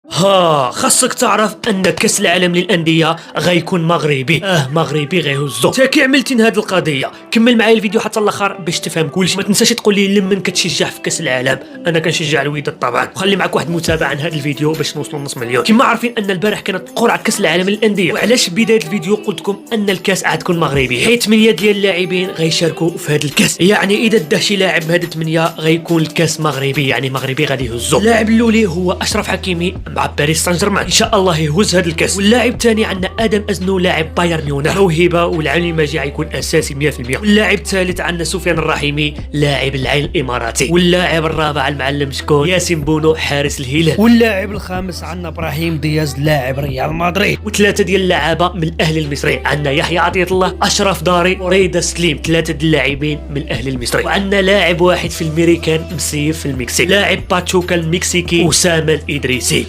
خاصك تعرف ان كاس العالم للانديه غيكون مغربي. مغربي غيهزو. تا كي عملتي هاد القضيه كمل معايا الفيديو حتى الاخر باش تفهم كلشي. ما تنساش تقول لي لمن كتشجع في كاس العالم. انا كنشجع الوداد طبعا. وخلي معك واحد المتابعه عن هذا الفيديو باش نوصلوا نص مليون. كما عارفين ان البارح كانت قرعه كاس العالم للانديه، وعلاش بدايه الفيديو قلت لكم ان الكاس غتكون مغربي، حيت 8 ديال اللاعبين غيشاركوا في هذا الكاس. يعني اذا دا شي لاعب من هاد 8 غيكون الكاس مغربي، يعني مغربي غادي يهزو. اللاعب الاولي هو اشرف حكيمي مع باريس سان جيرمان، ان شاء الله يهز هذا الكاس. واللاعب الثاني عندنا ادم ازنو لاعب بايرن ميونخ، موهبه والعام ما جا غيكون اساسي 100%. واللاعب الثالث عندنا سفيان الرحيمي لاعب العين الاماراتي. واللاعب الرابع المعلم شكون ياسين بونو حارس الهلال. واللاعب الخامس عندنا ابراهيم دياز لاعب ريال مدريد. وثلاثه ديال اللعابه من الاهلي المصري، عندنا يحيى عطيه الله، اشرف داري، وريدا سليم، ثلاثه د اللاعبين من الاهلي المصري. وعندنا لاعب واحد في الميريكان مسيف في المكسيك، لاعب باتشوكا المكسيكي اسامه الادريسي.